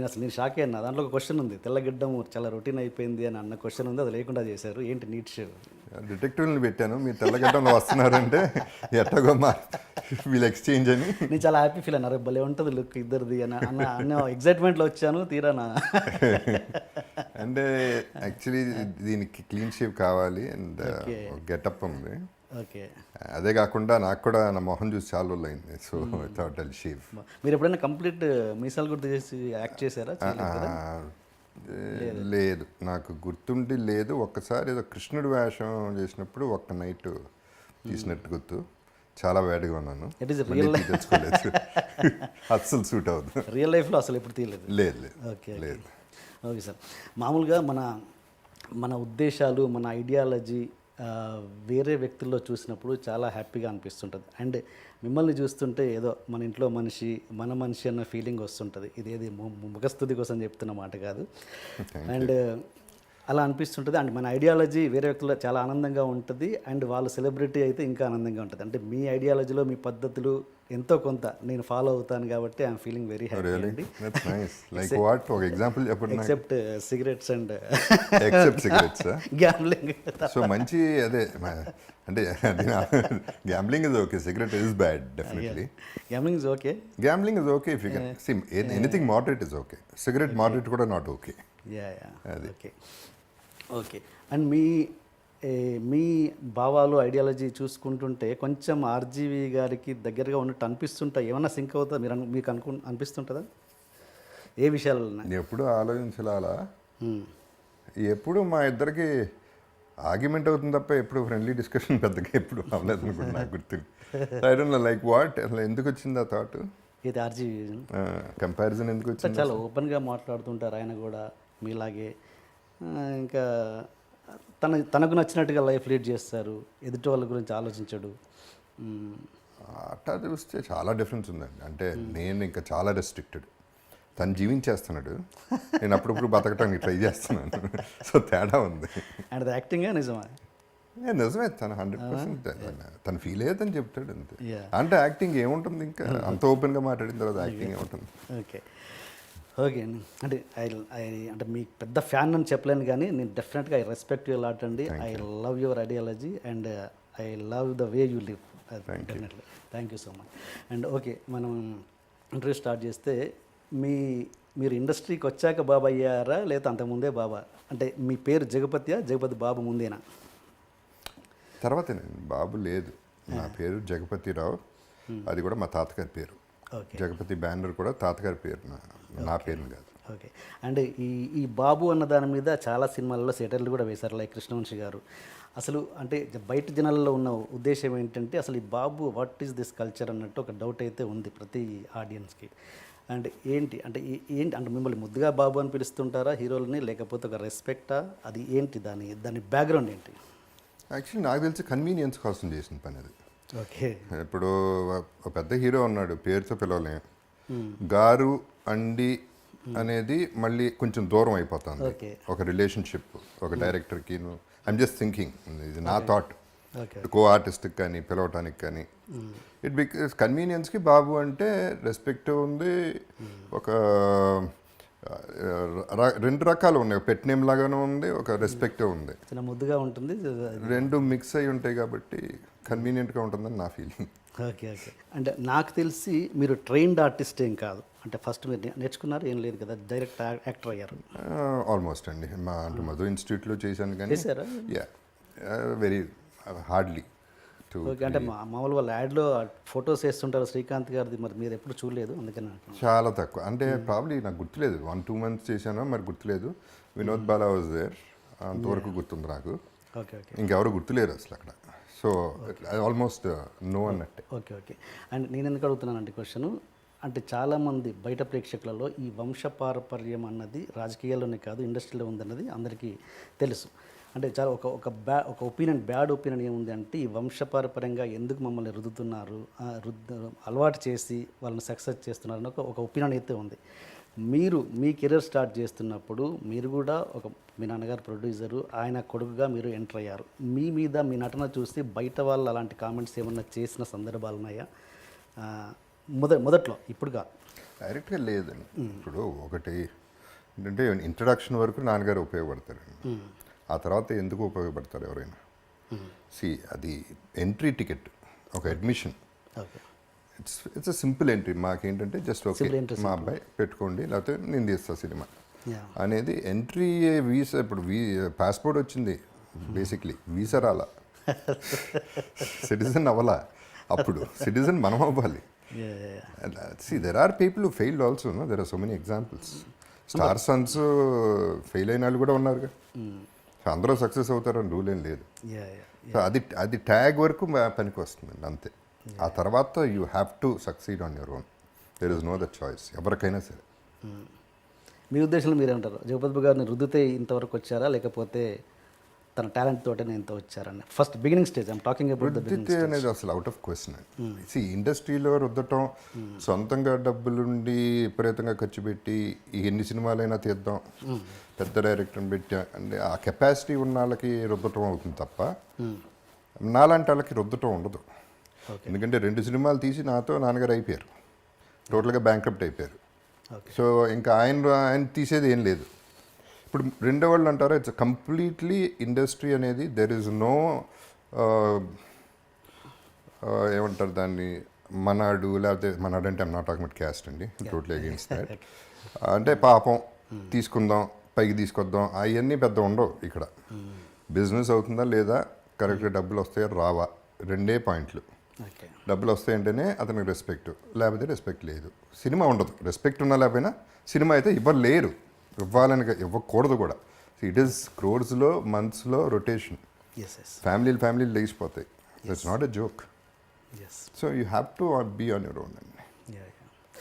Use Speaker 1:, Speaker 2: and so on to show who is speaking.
Speaker 1: అసలు నేను షాక్ అయ్యాను. దాంట్లో ఒక క్వశ్చన్ ఉంది, తెల్లగిడ్డం చాలా రొటీన్ అయిపోయింది అని అన్న క్వశ్చన్ ఉంది, అది లేకుండా చేశారు. ఏంటి నీట్ షో?
Speaker 2: డిటెక్టివ్ని పెట్టాను, మీరు తెల్లగడ్డలో వస్తున్నారంటే ఎట్టగో మా వీళ్ళు ఎక్స్చేంజ్ అని.
Speaker 1: నేను చాలా హ్యాపీ ఫీల్ అన్నారు, భలే ఉంటుంది లుక్ ఇద్దరిది అని అన్న ఎగ్జైట్మెంట్లో వచ్చాను. తీరానా
Speaker 2: అంటే యాక్చువల్లీ దీనికి క్లీన్ షేప్ కావాలి అండ్ గెటప్ ఉంది.
Speaker 1: ఓకే,
Speaker 2: అదే కాకుండా నాకు కూడా నా మొహం చూసి చాలా రోజులు అయింది. So without shape.
Speaker 1: మీరు ఎప్పుడైనా కంప్లీట్ మీసాలు గుర్తు చేసి యాక్ట్ చేశారా?
Speaker 2: లేదు, నాకు గుర్తుండి లేదు. ఒక్కసారి ఏదో కృష్ణుడి వేషం చేసినప్పుడు ఒక్క నైట్ తీసినట్టు గుర్తు. చాలా వేడిగా ఉన్నాను, తెచ్చుకోలేదు. అస్సలు సూట్ అవుతుంది.
Speaker 1: రియల్ లైఫ్లో అసలు ఎప్పుడు తీయలేదు?
Speaker 2: లేదు లేదు.
Speaker 1: ఓకే
Speaker 2: లేదు.
Speaker 1: ఓకే సార్, మామూలుగా మన ఉద్దేశాలు, మన ఐడియాలజీ వేరే వ్యక్తుల్లో చూసినప్పుడు చాలా హ్యాపీగా అనిపిస్తుంటుంది. అండ్ మిమ్మల్ని చూస్తుంటే ఏదో మన ఇంట్లో మనిషి, మన మనిషి అన్న ఫీలింగ్ వస్తుంటుంది. ఇదేది ముఖస్తుతి కోసం చెప్తున్న మాట కాదు. అండ్ అలా అనిపిస్తుంటుంది. అండ్ మన ఐడియాలజీ వేరే వ్యక్తుల్లో చాలా ఆనందంగా ఉంటుంది. అండ్ వాళ్ళు సెలబ్రిటీ అయితే ఇంకా ఆనందంగా ఉంటుంది. అంటే మీ ఐడియాలజీలో మీ పద్ధతులు ఎంతో కొంత నేను ఫాలో అవుతాను కాబట్టి ఐఎమ్ ఫీలింగ్ వెరీ హ్యాపీ అండి. Except cigarettes and gambling.
Speaker 2: So మంచి అదే అంటే gambling is okay, cigarette is bad definitely.
Speaker 1: Gambling is okay,
Speaker 2: gambling is okay if you can see anything moderate is okay. Cigarette moderate కూడా not okay.
Speaker 1: Okay okay. And మీ భావాలు, ideology చూసుకుంటుంటే కొంచెం RGV గారికి దగ్గరగా ఉన్నట్టు అనిపిస్తుంటాయి. ఏమన్నా సింక్ అవుతుందా మీకు అనిపిస్తుంటుందా? ఏ విషయాలు
Speaker 2: ఎప్పుడు ఆలోచించాలా, ఎప్పుడు మా ఇద్దరికి ఆర్గ్యుమెంట్ అవుతుంది తప్ప ఎప్పుడు ఫ్రెండ్లీ డిస్కషన్ పెద్దగా ఎప్పుడు అవ్వలేదు అనుకుంటున్నా. నాకు గుర్తు I don't know like what, అసలు ఎందుకు వచ్చింది ఆ థాట్?
Speaker 1: ఇది ఆర్జీవి
Speaker 2: కంపారిజన్ ఎందుకు వచ్చింది?
Speaker 1: చాలా ఓపెన్గా మాట్లాడుతుంటారు ఆయన కూడా మీలాగే. ఇంకా తనకు నచ్చినట్టుగా లైఫ్ లీడ్ చేస్తారు, ఎదుటి వాళ్ళ గురించి ఆలోచించడు.
Speaker 2: అట్టా చూస్తే చాలా డిఫరెన్స్ ఉందండి. అంటే నేను ఇంకా చాలా రెస్ట్రిక్టెడ్, తను జీవించేస్తున్నాడు, నేను అప్పుడప్పుడు బతకటానికి ట్రై చేస్తున్నాను. సో తేడా ఉంది.
Speaker 1: అండ్ యాక్టింగ్ నిజమా?
Speaker 2: నిజమే, తను 100% తను ఫీల్ అయ్యేదని చెప్తాడు అంతే. అంటే యాక్టింగ్ ఏముంటుంది, ఇంకా అంత ఓపెన్గా మాట్లాడిన తర్వాత యాక్టింగ్ ఏముంటుంది?
Speaker 1: ఓకే ఓకే అండి. అంటే మీకు పెద్ద ఫ్యాన్ అని చెప్పలేను కానీ నేను డెఫినెట్గా ఐ రెస్పెక్ట్ యూ లాట్ అండి. I love your ideology and I love the way you live. Definitely thank you so much. And okay, మనం ఇంటర్వ్యూ స్టార్ట్ చేస్తే మీరు ఇండస్ట్రీకి వచ్చాక బాబా అయ్యారా లేదా అంతకుముందే బాబా? అంటే మీ పేరు జగపతి బాబు ముందేనా?
Speaker 2: తర్వాత బాబు లేదు, నా పేరు జగపతిరావు, అది కూడా మా తాతగారి పేరు. జగపతి బ్యానర్ కూడా తాతగారి పేరు, నా పేరు కాదు.
Speaker 1: ఓకే. అండ్ ఈ బాబు అన్న దాని మీద చాలా సినిమాలలో సెటర్లు కూడా వేశారు, లైక్ కృష్ణవంశీ గారు. అసలు అంటే బయట జనాల్లో ఉన్న ఉద్దేశం ఏంటంటే అసలు ఈ బాబు వాట్ ఈస్ దిస్ కల్చర్ అన్నట్టు ఒక డౌట్ అయితే ఉంది ప్రతి ఆడియన్స్కి. అండ్ ఏంటి అంటే మిమ్మల్ని ముద్దుగా బాబు అని పిలుస్తుంటారా హీరోలని, లేకపోతే ఒక రెస్పెక్టా? అది ఏంటి, దాని బ్యాక్గ్రౌండ్ ఏంటి?
Speaker 2: యాక్చువల్లీ నాకు తెలిసి కన్వీనియన్స్ కోసం చేసిన పని అది.
Speaker 1: ఓకే.
Speaker 2: ఇప్పుడు ఒక పెద్ద హీరో ఉన్నాడు, పేరుతో పిలవలే, గారు అండి అనేది మళ్ళీ కొంచెం దూరం అయిపోతుంది ఒక రిలేషన్షిప్, ఒక డైరెక్టర్కి. ఐఎమ్ జస్ట్ థింకింగ్, ఇది నా థాట్. కో ఆర్టిస్ట్కి కానీ పిలవటానికి కానీ ఇట్ బికాస్ కన్వీనియన్స్కి బాబు అంటే రెస్పెక్ట్ ఉంది. ఒక రెండు రకాలు ఉన్నాయి, పెట్ నేమ్ లాగానే ఉంది, ఒక రెస్పెక్ట్ ఉంది,
Speaker 1: ముద్దుగా ఉంటుంది,
Speaker 2: రెండు మిక్స్ అయి ఉంటాయి కాబట్టి కన్వీనియంట్గా ఉంటుందని నా ఫీలింగ్.
Speaker 1: Okay okay. అంటే నాకు తెలిసి మీరు ట్రైన్డ్ ఆర్టిస్ట్ ఏం కాదు, అంటే ఫస్ట్ మీరు నేర్చుకున్నారు ఏం లేదు కదా, డైరెక్ట్ యాక్టర్ అయ్యారు?
Speaker 2: ఆల్మోస్ట్ అండి. అంటే మధు ఇన్స్టిట్యూట్లో చేశాను కానీ వెరీ హార్డ్లీ.
Speaker 1: ఓకే. అంటే మామూలు వాళ్ళ యాడ్లో ఫొటోస్ వేస్తుంటారు శ్రీకాంత్ గారిది, మరి మీరు ఎప్పుడు చూడలేదు అందుకని?
Speaker 2: చాలా తక్కువ, అంటే ప్రాబ్లీ నాకు గుర్తులేదు, 1-2 months చేశాను, మరి గుర్తులేదు. వినోద్ బాలా వాజ్ దేర్, అంతవరకు గుర్తుంది నాకు.
Speaker 1: Okay okay.
Speaker 2: ఇంకెవరు గుర్తులేరు అసలు అక్కడ. సో ఆల్మోస్ట్ నో అన్నట్టే.
Speaker 1: Okay okay. అండ్ నేను ఎందుకు అడుగుతున్నానంటే క్వశ్చన్, అంటే చాలామంది బయట ప్రేక్షకులలో ఈ వంశపారపర్యం అన్నది రాజకీయాల్లోనే కాదు ఇండస్ట్రీలో ఉందన్నది అందరికీ తెలుసు. అంటే చాలా ఒక ఒపీనియన్, బ్యాడ్ ఒపీనియన్ ఏముంది అంటే ఈ వంశపారపర్యంగా ఎందుకు మమ్మల్ని రుద్దుతున్నారు, అలవాటు చేసి వాళ్ళని సక్సెస్ చేస్తున్నారు అని ఒక ఒపీనియన్ అయితే ఉంది. మీ కెరీర్ స్టార్ట్ చేస్తున్నప్పుడు మీరు కూడా మీ నాన్నగారు ప్రొడ్యూసరు, ఆయన కొడుకుగా మీరు ఎంటర్ అయ్యారు. మీ మీద మీ నటన చూసి బయట వాళ్ళు అలాంటి కామెంట్స్ ఏమన్నా చేసిన సందర్భాలు ఉన్నాయా మొదట్లో? ఇప్పుడు కాదు,
Speaker 2: డైరెక్ట్గా లేదండి. ఇప్పుడు ఒకటి ఏంటంటే ఇంట్రడక్షన్ వరకు నాన్నగారు ఉపయోగపడతారండి. ఆ తర్వాత ఎందుకు ఉపయోగపడతారు ఎవరైనా? అది ఎంట్రీ టికెట్, ఒక admission.
Speaker 1: Okay.
Speaker 2: It's simple entry. మాకేంటంటే జస్ట్ ఓకే
Speaker 1: Simple entry,
Speaker 2: మా అబ్బాయి పెట్టుకోండి, లేకపోతే నేను తీస్తా సినిమా
Speaker 1: యా.
Speaker 2: అనేది ఎంట్రీ. వీసా ఇప్పుడు పాస్పోర్ట్ వచ్చింది, బేసిక్లీ వీసా రాలా, సిటిజన్ అవ్వాలా. అప్పుడు సిటిజన్ మనం అవ్వాలి. There are people who failed also, no, there are so many examples. Star sons fail అయిన వాళ్ళు కూడా ఉన్నారుగా. సో అందరూ సక్సెస్ అవుతారని రూల్ ఏం లేదు.
Speaker 1: Yeah yeah.
Speaker 2: సో అది ట్యాగ్ వరకు పనికి వస్తుందండి, అంతే. ఆ తర్వాత you have to succeed on your own. There is know the choice, ఎవరికైనా సరే.
Speaker 1: మీ ఉద్దేశంలో మీరేమంటారు? జగపతి గారిని రుద్దితే ఇంతవరకు వచ్చారా, లేకపోతే తన టాలెంట్ తోటనే ఇంత వచ్చారని? First beginning stage I'm talking about the
Speaker 2: రుద్దితే అనేది అసలు అవుట్ ఆఫ్ క్వశ్చన్ అండి. సి ఇండస్ట్రీలో రుద్దటం, సొంతంగా డబ్బులుండి విపరీతంగా ఖర్చు పెట్టి ఎన్ని సినిమాలైనా తీద్దాం, పెద్ద డైరెక్టర్ని పెట్టి అంటే ఆ కెపాసిటీ ఉన్న వాళ్ళకి రుద్దటం అవుతుంది తప్ప నాలాంటి వాళ్ళకి రుద్దటం ఉండదు. ఎందుకంటే 2 సినిమాలు తీసి నాతో నాన్నగారు అయిపోయారు, టోటల్గా బ్యాంక్రప్ట్ అయిపోయారు. సో ఇంకా ఆయన తీసేది ఏం లేదు. ఇప్పుడు రెండో వాళ్ళు అంటారా, ఇట్స్ కంప్లీట్లీ ఇండస్ట్రీ అనేది దెర్ ఇస్ నో ఏమంటారు దాన్ని, మనాడు, లేకపోతే మనాడు అంటే I'm not talking about caste అండి, టోటలీ అగెయిన్స్ట్ దాట్. అంటే పాపం తీసుకుందాం, పైకి తీసుకొద్దాం, అవన్నీ పెద్ద ఉండవు ఇక్కడ. బిజినెస్ అవుతుందా లేదా, కరెక్ట్గా డబ్బులు వస్తాయా రావా, 2 పాయింట్లు. డబ్బులు వస్తాయంటేనే అతనికి రెస్పెక్ట్, లేకపోతే రెస్పెక్ట్ లేదు. సినిమా ఉండదు, రెస్పెక్ట్ ఉన్నా లేకపోయినా. సినిమా అయితే ఇవ్వలేరు, ఇవ్వాలని ఇవ్వకూడదు కూడా. ఇట్ ఈస్ క్రోర్స్లో మంత్స్లో రొటేషన్, ఫ్యామిలీలు లేచిపోతాయి. It's not a joke. So you have to be on your own.